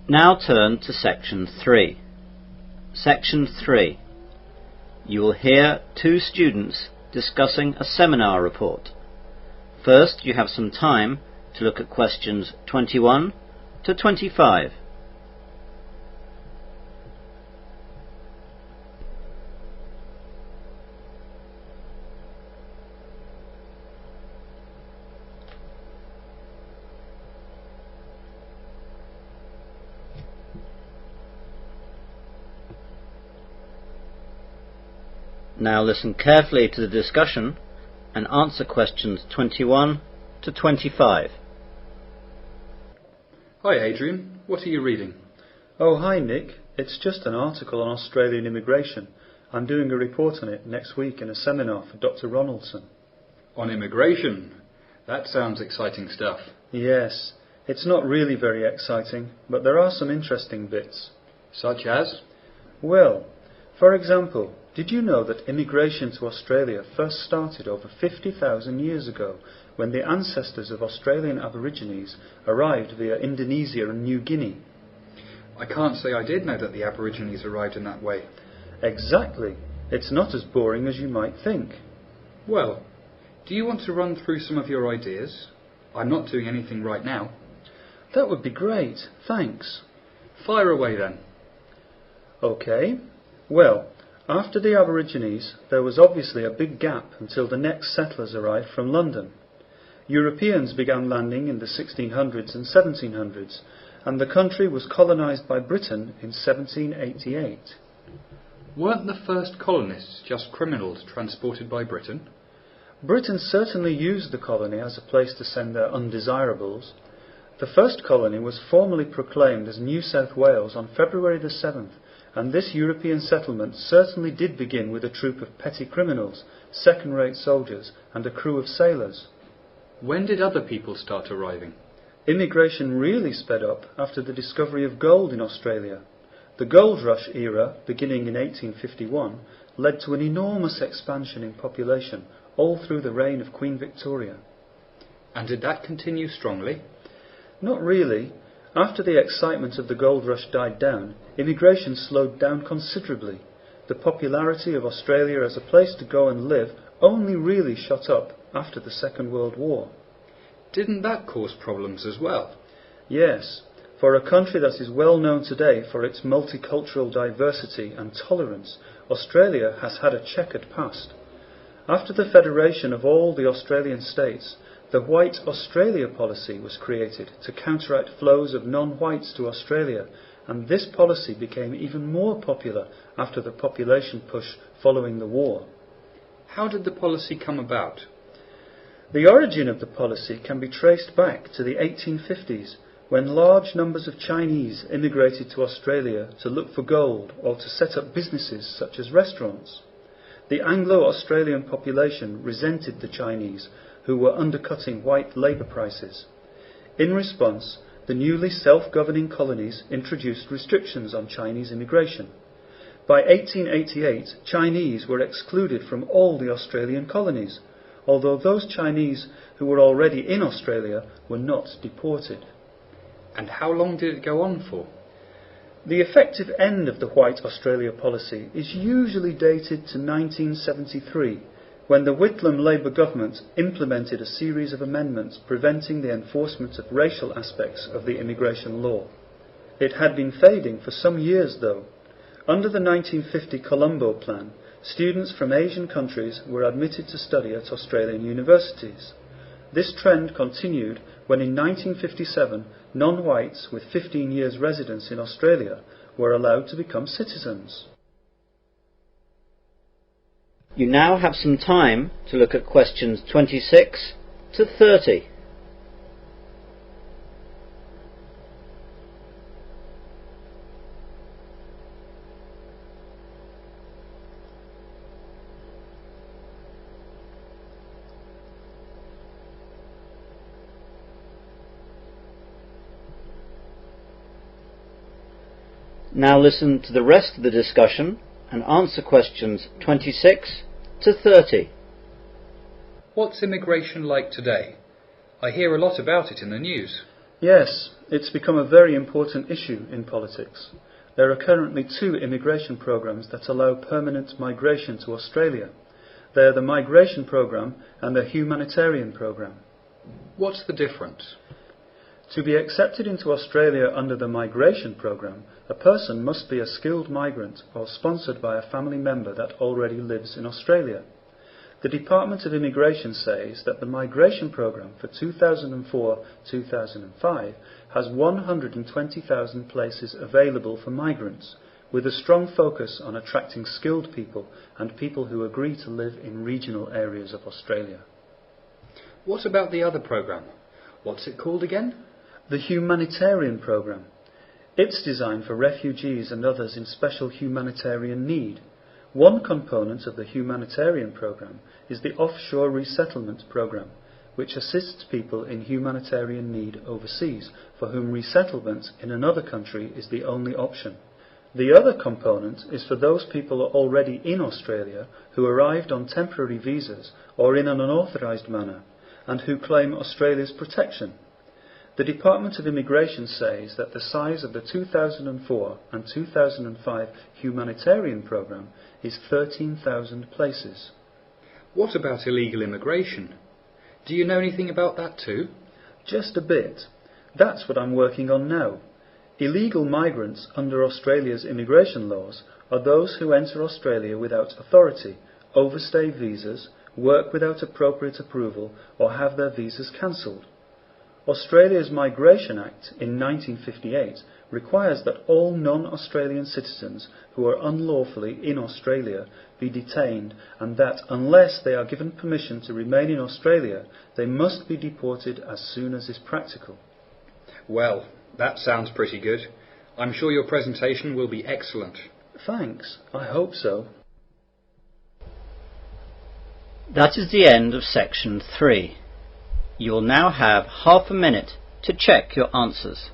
Now turn to Section 3. Section 3. You will hear two students discussing a seminar report. First, you have some time to look at questions 21 to 25. Now listen carefully to the discussion and answer questions 21 to 25. Hi Adrian, what are you reading? Oh, hi Nick. It's just an article on Australian immigration. I'm doing a report on it next week in a seminar for Dr. Ronaldson. On immigration? That sounds exciting stuff. Yes, it's not really very exciting, but there are some interesting bits. Such as? Well, for example, did you know that immigration to Australia first started over 50,000 years ago, when the ancestors of Australian Aborigines arrived via Indonesia and New Guinea? I can't say I did know that the Aborigines arrived in that way. Exactly. It's not as boring as you might think. Well, do you want to run through some of your ideas? I'm not doing anything right now. That would be great, thanks. Fire away then. OK. Well, after the Aborigines, there was obviously a big gap until the next settlers arrived from London. Europeans began landing in the 1600s and 1700s, and the country was colonised by Britain in 1788. Weren't the first colonists just criminals transported by Britain? Britain certainly used the colony as a place to send their undesirables. The first colony was formally proclaimed as New South Wales on February the 7th, and this European settlement certainly did begin with a troop of petty criminals, second-rate soldiers, and a crew of sailors. When did other people start arriving? Immigration really sped up after the discovery of gold in Australia. The gold rush era, beginning in 1851, led to an enormous expansion in population all through the reign of Queen Victoria. And did that continue strongly? Not really. After the excitement of the gold rush died down, immigration slowed down considerably. The popularity of Australia as a place to go and live only really shot up after the Second World War. Didn't that cause problems as well? Yes. For a country that is well known today for its multicultural diversity and tolerance, Australia has had a checkered past. After the federation of all the Australian states, the White Australia policy was created to counteract flows of non-whites to Australia, and this policy became even more popular after the population push following the war. How did the policy come about? The origin of the policy can be traced back to the 1850s, when large numbers of Chinese immigrated to Australia to look for gold or to set up businesses such as restaurants. The Anglo-Australian population resented the Chinese, who were undercutting white labour prices. In response, the newly self-governing colonies introduced restrictions on Chinese immigration. By 1888, Chinese were excluded from all the Australian colonies, although those Chinese who were already in Australia were not deported. And how long did it go on for? The effective end of the White Australia policy is usually dated to 1973, when the Whitlam Labour government implemented a series of amendments preventing the enforcement of racial aspects of the immigration law. It had been fading for some years, though. Under the 1950 Colombo Plan, students from Asian countries were admitted to study at Australian universities. This trend continued when in 1957 non-whites with 15 years residence in Australia were allowed to become citizens. You now have some time to look at questions 26 to 30. Now listen to the rest of the discussion and answer questions 26 to 30. What's immigration like today? I hear a lot about it in the news. Yes, it's become a very important issue in politics. There are currently 2 immigration programs that allow permanent migration to Australia. They are the Migration Program and the Humanitarian Program. What's the difference? To be accepted into Australia under the Migration Program, a person must be a skilled migrant or sponsored by a family member that already lives in Australia. The Department of Immigration says that the Migration Program for 2004-2005 has 120,000 places available for migrants, with a strong focus on attracting skilled people and people who agree to live in regional areas of Australia. What about the other program? What's it called again? The Humanitarian Program. It's designed for refugees and others in special humanitarian need. One component of the Humanitarian Program is the Offshore Resettlement Program, which assists people in humanitarian need overseas, for whom resettlement in another country is the only option. The other component is for those people already in Australia who arrived on temporary visas or in an unauthorised manner, and who claim Australia's protection. The Department of Immigration says that the size of the 2004 and 2005 humanitarian program is 13,000 places. What about illegal immigration? Do you know anything about that too? Just a bit. That's what I'm working on now. Illegal migrants under Australia's immigration laws are those who enter Australia without authority, overstay visas, work without appropriate approval, or have their visas cancelled. Australia's Migration Act in 1958 requires that all non-Australian citizens who are unlawfully in Australia be detained, and that unless they are given permission to remain in Australia, they must be deported as soon as is practical. Well, that sounds pretty good. I'm sure your presentation will be excellent. Thanks, I hope so. That is the end of section 3. You will now have half a minute to check your answers.